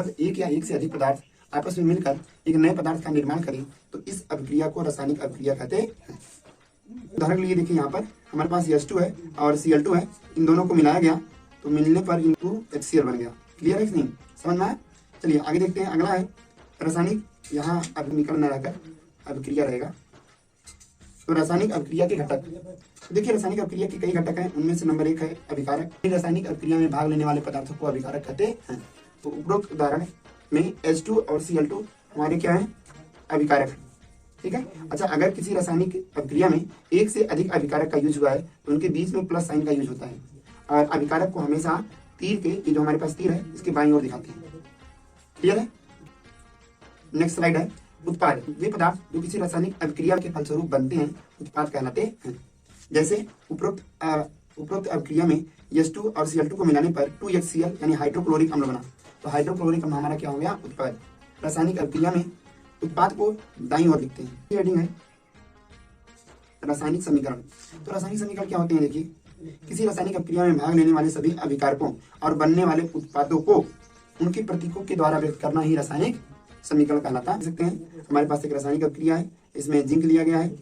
जब एक या एक से अधिक पदार्थ आपस में मिलकर एक नए पदार्थ का निर्माण करें तो इस अभिक्रिया को रासायनिक अभिक्रिया कहते हैं। उदाहरण के लिए देखिए, यहाँ पर हमारे पास H2 है और Cl2 है, इन दोनों को मिलाया गया तो मिलने पर इनको HCl बन गया। क्लियर है कि नहीं, समझ में आया? चलिए आगे देखते हैं। अगला है रासायनिक, यहाँ अभिकरण न रहकर अभिक्रिया रहेगा। तो रासायनिक अभिक्रिया के घटक, देखिए रासायनिक अभिक्रिया के कई घटक हैं, उनमें से नंबर 1 है अभिकारक। रासायनिक अभिक्रिया में भाग लेने वाले पदार्थों को अभिकारक कहते हैं। तो उपरोक्त उदाहरण में H2 और Cl2 हमारे क्या है, अभिकारक है। ठीक है। अच्छा, अगर किसी रासायनिक अभिक्रिया में एक से अधिक अभिकारक का यूज हुआ है तो उनके बीच में प्लस साइन का यूज होता है और अभिकारक को हमेशा तीर के, ये जो हमारे पास तीर है इसके बाईं ओर दिखाते हैं। क्लियर है? नेक्स्ट स्लाइड है उत्पाद। वे पदार्थ जो किसी रासायनिक अभिक्रिया के फलस्वरूप बनते हैं उत्पाद कहलाते हैं। जैसे उपरोक्त अभिक्रिया में H2 और Cl2 को मिलाने पर 2HCl यानी हाइड्रोक्लोरिक अम्ल बना। तो हाइड्रोक्लोरिक अम्ल हमारा क्या हो गया, उत्पाद। रासायनिक अभिक्रिया में उत्पाद को दाईं ओर लिखते हैं। हेडिंग है रासायनिक समीकरण। तो रासायनिक समीकरण क्या होते हैं, देखिए किसी रासायनिक अभिक्रिया में भाग लेने वाले सभी अभिकारकों और बनने वाले उत्पादों को उनके प्रतीकों के द्वारा व्यक्त करना ही रासायनिक समीकरण कहलाता है। सकते हैं हमारे पास एक रासायनिक अभिक्रिया है, इसमें जिंक लिया गया है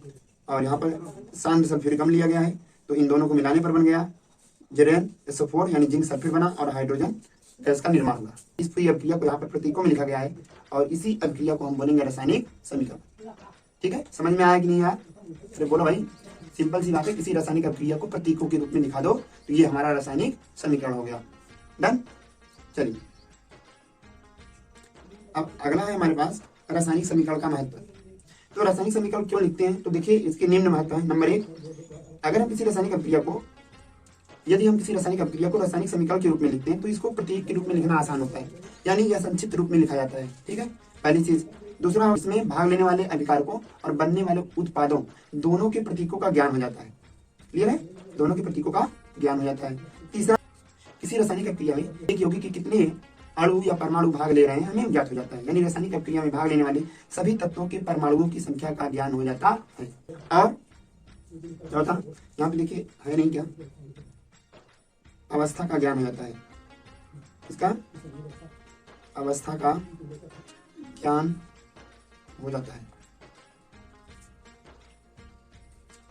और यहाँ पर सांद्र सल्फ्यूरिक अम्ल लिया गया है। तो इन दोनों को मिलाने पर बन गया JnSO4 यानी जिंक सल्फेट बना और हाइड्रोजन गैस का निर्माण हुआ। इस पूरी अभिक्रिया को यहाँ पर प्रतीकों में लिखा गया है और इसी अभिक्रिया को हम बोलेंगे रासायनिक समीकरण। ठीक है, समझ में आया कि नहीं यार? अरे बोलो भाई, सिंपल सी बात है, किसी रासायनिक अभिक्रिया को प्रतीकों के रूप में लिखा दो तो ये हमारा रासायनिक समीकरण हो गया। डन। चलिए अब अगला है हमारे पास रासायनिक समीकरण का महत्व। तो रासायनिक समीकरण क्यों लिखते हैं, तो देखिए इसके निम्न महत्व है। नंबर 1, अगर हम किसी रासायनिक अभिक्रिया को, यदि हम किसी रासायनिक अभिक्रिया को रासायनिक समीकरण के रूप में लिखते हैं तो इसको प्रतीक के रूप में लिखना आसान होता है, यानी यह संक्षिप्त रूप में लिखा जाता है। ठीक है, पहली चीज। दूसरा, इसमें भाग लेने वाले अभिकारकों और बनने वाले उत्पादों दोनों के प्रतीकों का ज्ञान हो जाता है। क्लियर है, दोनों के प्रतीकों का ज्ञान हो जाता है। तीसरा, किसी रासायनिक अभिक्रिया में एक यौगिक के कितने अणु या परमाणु भाग ले रहे हैं हमें ज्ञात हो जाता है, यानी रासायनिक अभिक्रिया में भाग लेने वाले सभी तत्वों के परमाणुओं की संख्या का ज्ञान हो जाता है। और चौथा, यहाँ पे देखिए है नहीं क्या, अवस्था का ज्ञान हो जाता है। इसका अवस्था का ज्ञान हो जाता है।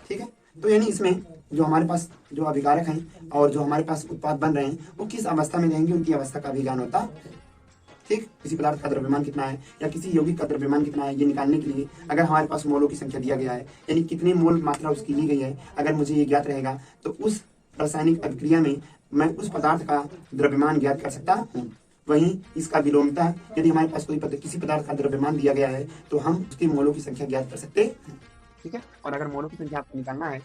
ठीक है, तो यानी इसमें जो हमारे पास जो अभिकारक हैं और जो हमारे पास उत्पाद बन रहे हैं वो किस अवस्था में रहेंगे, उनकी अवस्था का भी ज्ञान होता है। ठीक, किसी पदार्थ का द्रव्यमान कितना है या किसी यौगिक का द्रव्यमान कितना है, ये निकालने के लिए अगर हमारे पास मोलों की संख्या दिया गया है, यानी कितने मोल मात्रा उसकी ली गई है, अगर मुझे ये ज्ञात रहेगा तो उस रासायनिक अभिक्रिया में मैं उस पदार्थ का द्रव्यमान ज्ञात कर सकता हूँ। वहीं इसका विलोमता, यदि हमारे पास कोई किसी पदार्थ का द्रव्यमान दिया गया है तो हम उसके मोलों की संख्या ज्ञात कर सकते हैं। ठीक है, और अगर मोलों की संख्या आपको निकालना है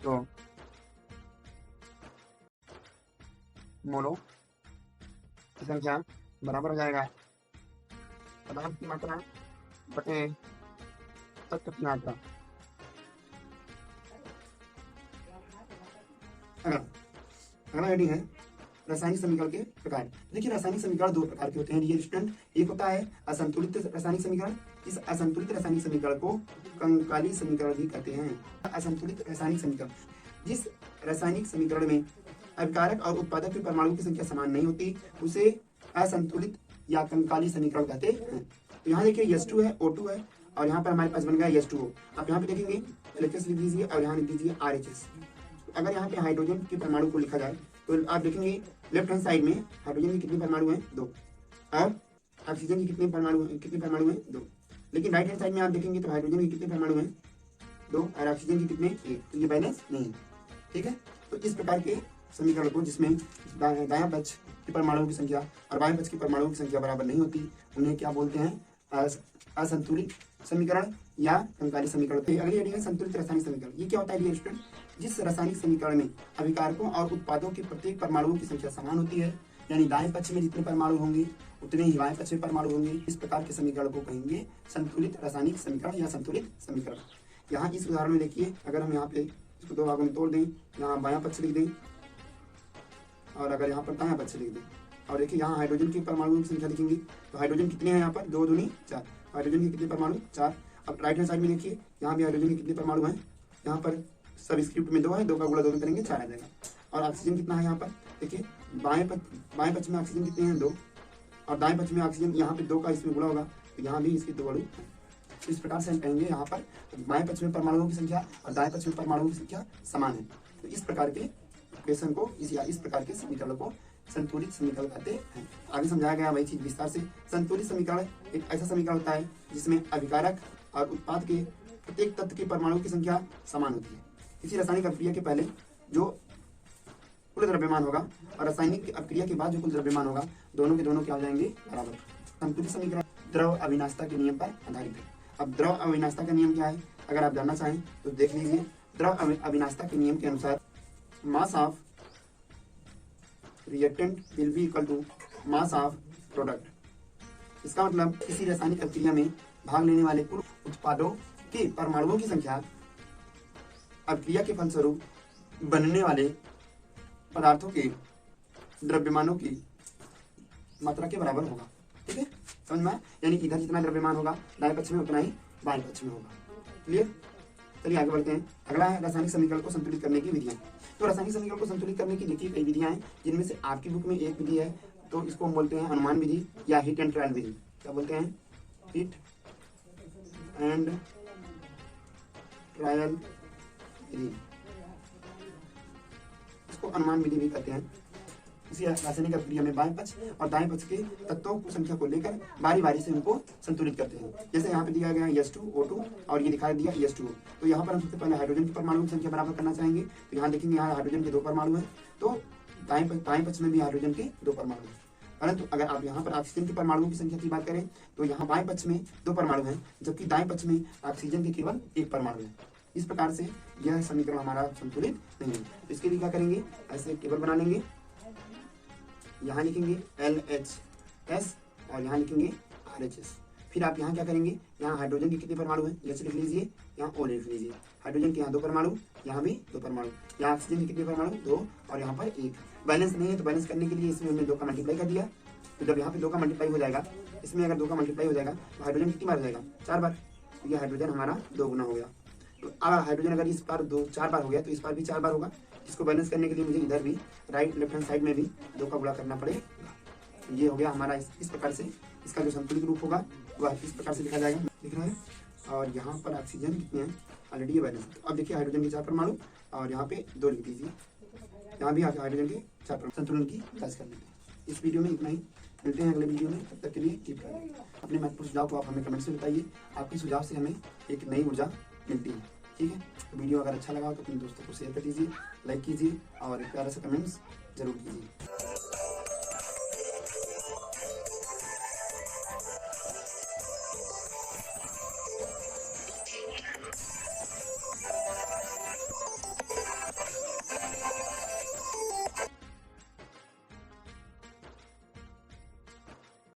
तो मोलों की संख्या बराबर हो जाएगा पदार्थ की मात्रा बटे तत्व की मात्रा। अगला हेडिंग है रासायनिक समीकरण के प्रकार। देखिए रासायनिक समीकरण दो प्रकार के होते हैं रिएक्टेंट। एक होता है असंतुलित रासायनिक समीकरण। इस असंतुलित रासायनिक समीकरण को कंकाली समीकरण भी कहते हैं। असंतुलित रासायनिक समीकरण, जिस रासायनिक समीकरण में अभिकारक और उत्पादक के परमाणुओं की संख्या समान नहीं होती उसे असंतुलित या कंकाली समीकरण कहते हैं। तो यहाँ देखिए H2 है, O2 है और यहाँ पर हमारे पास बन गया H2O। आप यहाँ पे देखेंगे LHS लिख दीजिए और यहाँ लिख दीजिए RHS। अगर यहाँ पे हाइड्रोजन के परमाणु को लिखा जाए तो आप देखेंगे लेफ्ट हैंड साइड में हाइड्रोजन के कितने परमाणु हैं, 2, और ऑक्सीजन के कितने परमाणु हैं, 2। लेकिन राइट हैंड साइड में आप देखेंगे तो हाइड्रोजन के कितने परमाणु हैं, 2, और ऑक्सीजन के कितने, 1। तो ये बैलेंस नहीं है। ठीक है, तो इस प्रकार के समीकरण को जिसमें दायां पक्ष के परमाणुओं की संख्या और बाएं पक्ष के परमाणुओं की संख्या बराबर नहीं होती उन्हें क्या बोलते हैं, असंतुलित समीकरण या कंकाली समीकरण। अगली हेडिंग है संतुलित रासायनिक समीकरण। ये क्या होता है स्टूडेंट, जिस रासायनिक समीकरण में अभिकारकों और उत्पादों के प्रत्येक परमाणुओं की संख्या समान होती है, यानी दाएं पक्ष में जितने परमाणु होंगे उतने ही बाएं पक्ष में परमाणु होंगे, इस प्रकार के समीकरण को कहेंगे संतुलित रासायनिक समीकरण या संतुलित समीकरण। यहाँ इस उदाहरण में देखिए, अगर हम यहाँ पे इसको दो भागों में तोड़ दें, यहाँ बायां पक्ष लिख दें और अगर यहाँ पर दायां पक्ष लिख दें, और देखिए यहाँ हाइड्रोजन के परमाणुओं की संख्या लिखेंगे तो हाइड्रोजन कितने हैं, यहाँ पर 2 दूनी 4, हाइड्रोजन के कितने परमाणु, 4। अब राइट हैंड साइड में देखिए, यहाँ भी हाइड्रोजन के कितने परमाणु हैं, यहाँ पर सब स्क्रिप्ट में 2 है, 2 का गुणा 2 में करेंगे 4 आ जाएगा। और ऑक्सीजन कितना है यहाँ पर देखिए, बाएं पक्ष में ऑक्सीजन कितने हैं, 2, और दाएं पक्ष में ऑक्सीजन, यहाँ पे 2 का इसमें गुणा होगा तो यहाँ भी इसकी 2 गुणी। तो इस प्रकार से हम कहेंगे यहाँ पर बाएं पक्ष में परमाणुओं की संख्या और दाएं पक्ष में परमाणुओं की संख्या समान है। तो इस प्रकार के इक्वेशन को इस प्रकार के समीकरण को संतुलित समीकरण कहते हैं। आगे समझाया गया वही चीज विस्तार से। संतुलित समीकरण एक ऐसा समीकरण होता है जिसमें अभिकारक और उत्पाद के प्रत्येक तत्व के परमाणुओं की संख्या समान होती है। किसी रासायनिक अभिक्रिया के पहले जो कुल द्रव्यमान होगा और रासायनिक अभिक्रिया के बाद जो कुल द्रव्यमान होगा, दोनों के दोनों क्या हो जाएंगे, बराबर। संतुलित समीकरण द्रव अविनाशता के नियम पर आधारित है। अब द्रव अविनाशता का नियम क्या है, अगर आप जानना चाहें तो देख लीजिए। द्रव अविनाशता के नियम के अनुसार mass of reactant will be equal to mass of product. इसका मतलब किसी रासायनिक अभिक्रिया में भाग लेने वाले कुल उत्पादों के परमाणुओं की संख्या अभिक्रिया के फलस्वरूप बनने वाले पदार्थों के द्रव्यमानों की मात्रा के बराबर होगा। ठीक है, समझ में? यानी इधर जितना द्रव्यमान होगा दाएं पक्ष में उतना ही बाएं पक्ष में होगा। क्लियर? चलिए आगे बढ़ते हैं। अगला है रासायनिक समीकरण को संतुलित करने की विधियां। तो रासायनिक समीकरण को संतुलित करने की देखिए कई विधियां हैं, जिनमें से आपकी बुक में एक विधि है, तो इसको हम बोलते हैं अनुमान विधि या हिट एंड ट्रायल विधि। क्या बोलते हैं? हिट एंड ट्रायल विधि, इसको अनुमान विधि भी कहते हैं। इसी रासायनिक अभिक्रिया में बाएं पक्ष और दाएं पक्ष के तत्वों की संख्या को लेकर बारी बारी से उनको संतुलित करते हैं। जैसे यहाँ पे दिया गया H2O2 और ये दिखा दिया H2O। तो यहाँ पर हम सबसे पहले हाइड्रोजन की परमाणु की संख्या बराबर करना चाहेंगे। तो यहाँ देखेंगे, यहाँ हाइड्रोजन के 2 परमाणु हैं, तो दाएं पक्ष में भी हाइड्रोजन के 2 परमाणु हैं। परंतु अगर आप यहाँ पर ऑक्सीजन के परमाणुओं की संख्या की बात करें तो यहाँ बाएं पक्ष में 2 परमाणु हैं, जबकि दाएं पक्ष में ऑक्सीजन के केवल 1 परमाणु है। इस प्रकार से यह समीकरण हमारा संतुलित नहीं है। तो इसके लिए क्या करेंगे, ऐसे टेबल बना लेंगे। यहाँ लिखेंगे LHS और यहाँ लिखेंगे RHS। फिर आप यहाँ क्या करेंगे, यहाँ हाइड्रोजन के कितने परमाणु हैं, H लिख लीजिए, यहाँ O लिख लीजिए। हाइड्रोजन के यहाँ 2 परमाणु, यहाँ भी 2 परमाणु। यहाँ ऑक्सीजन के कितने परमाणु, 2 और यहाँ पर 1। बैलेंस नहीं है तो बैलेंस करने के लिए इसमें हमने 2 का मल्टीप्लाई कर दिया। तो जब यहाँ पे 2 का मल्टीप्लाई हो जाएगा, इसमें अगर 2 का मल्टीप्लाई हो जाएगा तो हाइड्रोजन कितनी बार हो जाएगा, 4 बार। तो यह हाइड्रोजन हमारा 2 गुना हो गया। तो अब हाइड्रोजन अगर इस बार 4 बार हो गया तो इस बार भी 4 बार होगा। इसको बैलेंस करने के लिए मुझे इधर भी राइट लेफ्ट हैंड साइड में भी 2 का गुणा करना पड़ेगा। ये हो गया हमारा इस प्रकार से इसका जो संतुलित रूप होगा वह इस प्रकार से लिखा जाएगा, लिख रहा है। और यहाँ पर ऑक्सीजन कितने हैं, ऑलरेडी ये बैलेंस। अब देखिए हाइड्रोजन के 4 परमाणु और यहाँ पे 2 लिख दीजिए। यहाँ भी हाइड्रोजन के 4 परमाणु, संतुलन की जांच कर लेते हैं। इस वीडियो में इतना ही, मिलते हैं अगले वीडियो में। तब तक के लिए कीप करें। अपने महत्वपूर्ण सुझाव को आप हमें कमेंट से बताइए। आपके सुझाव से हमें एक नई ऊर्जा मिलती है। ठीक है, तो वीडियो अगर अच्छा लगा तो अपने दोस्तों को शेयर कर दीजिए, लाइक कीजिए और एक प्यारा सा कमेंट्स जरूर कीजिए।